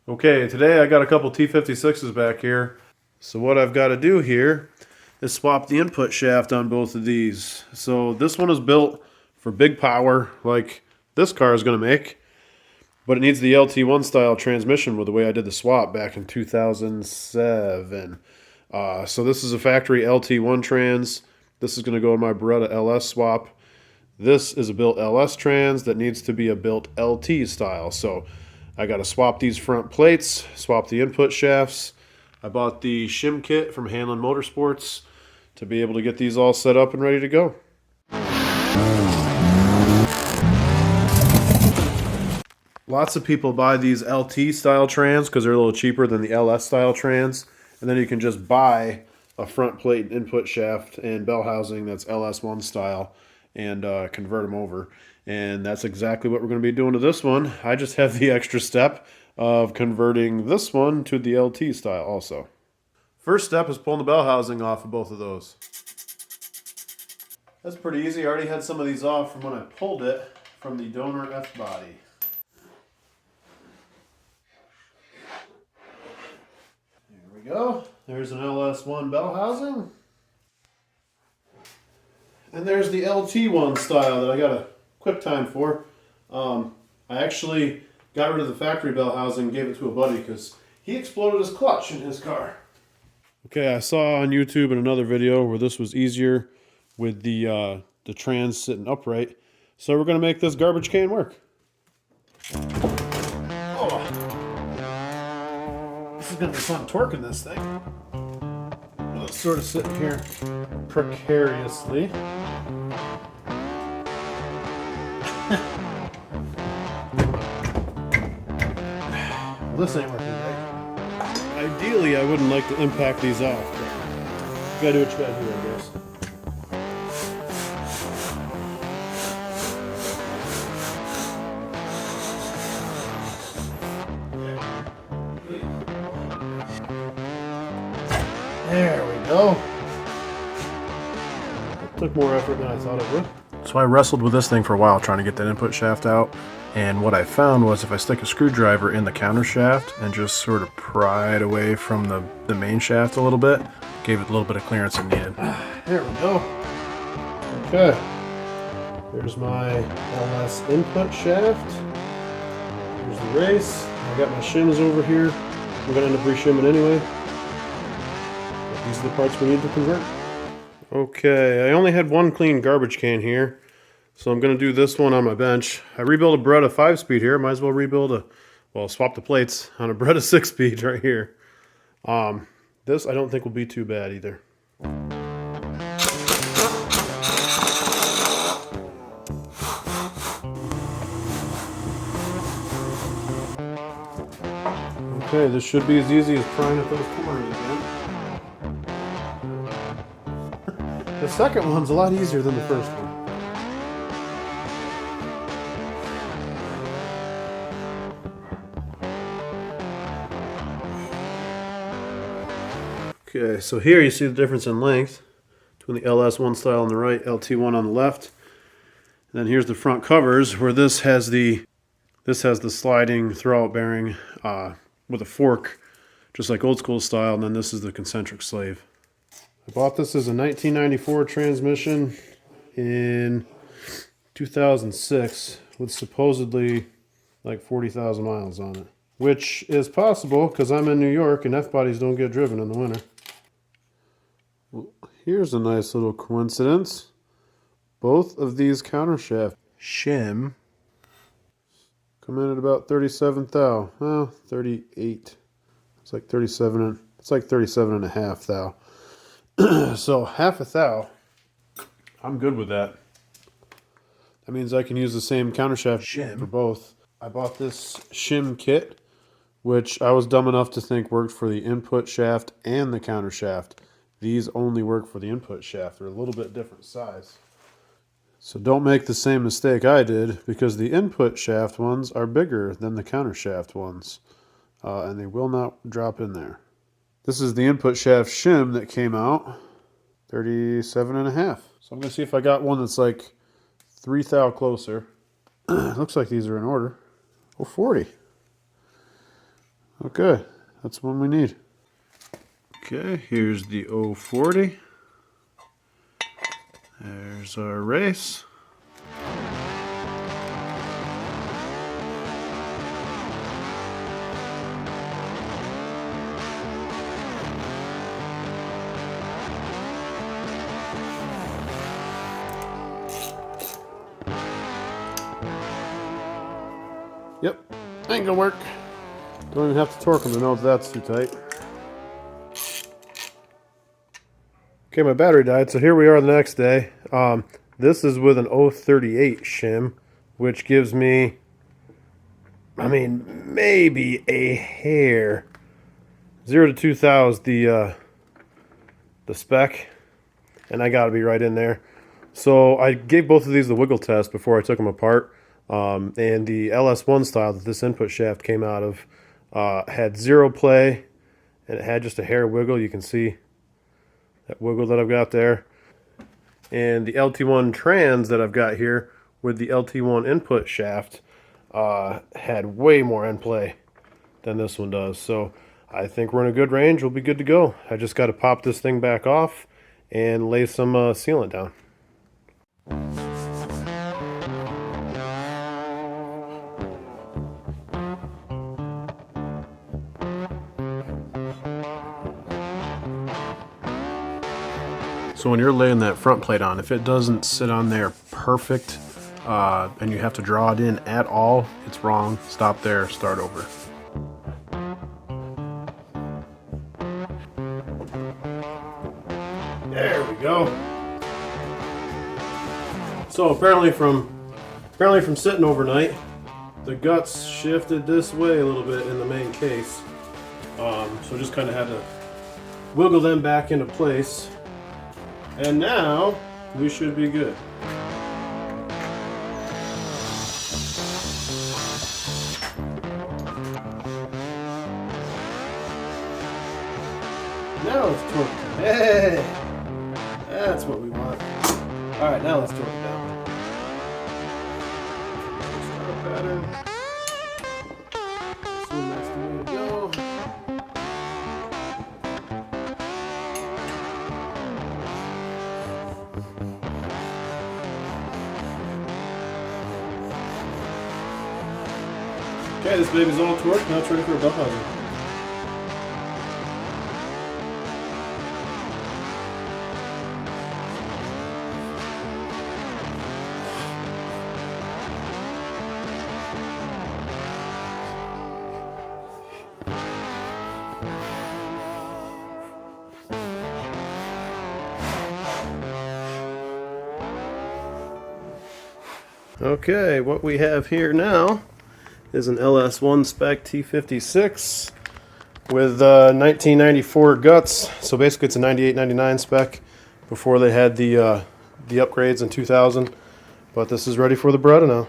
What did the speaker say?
Okay, today I got a couple T56s back here. So what I've got to do here is swap the input shaft on both of these. So this one is built for big power like this car is going to make, but it needs the LT1 style transmission with the way I did the swap back in 2007. So this is a factory LT1 trans. This is going to go in my Beretta LS swap. This is a built LS trans that needs to be a built LT style. So I got to swap these front plates, swap the input shafts. I bought the shim kit from Hanlon Motorsports to be able to get these all set up and ready to go. Lots of people buy these LT style trans because they're a little cheaper than the LS style trans. And then you can just buy a front plate and input shaft and bell housing that's LS1 style and convert them over. And that's exactly what we're going to be doing to this one. I just have the extra step of converting this one to the LT style also. First step is pulling the bell housing off of both of those. That's pretty easy. I already had some of these off from when I pulled it from the donor F-body. There we go. There's an LS1 bell housing. And there's the LT1 style that I got a quick time for. I actually got rid of the factory bell housing and gave it to a buddy because he exploded his clutch in his car. Okay, I saw on YouTube in another video where this was easier with the trans sitting upright. So we're going to make this garbage can work. Oh. This is going to be fun torquing this thing. Well, it's sort of sitting here precariously. Well, this ain't working right. Ideally, I wouldn't like to impact these off, but you gotta do what you gotta do, I guess. There we go. It took more effort than I thought it would. So I wrestled with this thing for a while trying to get that input shaft out, and what I found was if I stick a screwdriver in the counter shaft and just sort of pry it away from the main shaft a little bit, gave it a little bit of clearance it needed. There we go. Okay. There's my LS input shaft. Here's the race. I got my shims over here. I'm going to end up re-shimming anyway. But these are the parts we need to convert. Okay, I only had one clean garbage can here, so I'm going to do this one on my bench. I rebuilt a Beretta 5-speed here. Might as well rebuild swap the plates on a Beretta 6-speed right here. This I don't think will be too bad either. Okay, this should be as easy as prying at those corners again. The second one's a lot easier than the first one. Okay, so here you see the difference in length between the LS1 style on the right, LT1 on the left. And then here's the front covers where this has the sliding throwout bearing with a fork, just like old school style, and then this is the concentric slave. I bought this as a 1994 transmission in 2006 with supposedly like 40,000 miles on it, which is possible because I'm in New York and F-bodies don't get driven in the winter. Well, here's a nice little coincidence. Both of these countershaft shim come in at about 37 thou. Well, 38. It's like 37. It's like 37 and a half thou. So half a thou, I'm good with that. That means I can use the same countershaft shim for both. I bought this shim kit, which I was dumb enough to think worked for the input shaft and the countershaft. These only work for the input shaft. They're a little bit different size. So don't make the same mistake I did, because the input shaft ones are bigger than the countershaft ones, and they will not drop in there. This is the input shaft shim that came out, 37 and a half. So I'm going to see if I got one that's like 3 thou closer. Looks like these are in order. Oh, 40. Okay, that's one we need. Okay, here's the 040. There's our race. Yep, ain't gonna work. Don't even have to torque them to know if that's too tight. Okay, my battery died, so here we are the next day. This is with an 038 shim, which gives me, I mean, maybe a hair. 0 to 2000 the spec, and I gotta be right in there. So I gave both of these the wiggle test before I took them apart. And the LS1 style that this input shaft came out of had 0 play, and it had just a hair wiggle. You can see that wiggle that I've got there. And the LT1 trans that I've got here with the LT1 input shaft had way more end play than this one does. So I think we're in a good range. We'll be good to go. I just got to pop this thing back off and lay some sealant down. So when you're laying that front plate on, if it doesn't sit on there perfect and you have to draw it in at all, it's wrong. Stop there, start over. There we go. So apparently from sitting overnight, the guts shifted this way a little bit in the main case. So just kind of had to wiggle them back into place. And now we should be good. Now let's torque it. Hey! That's what we want. Alright, now let's torque it down. Start pattern. So that's the way to go. Okay, this baby's all torqued, now it's ready for a belt housing. Okay, what we have here now is an LS1 spec T56 with 1994 guts. So basically it's a 98-99 spec before they had the upgrades in 2000. But this is ready for the Beretta now.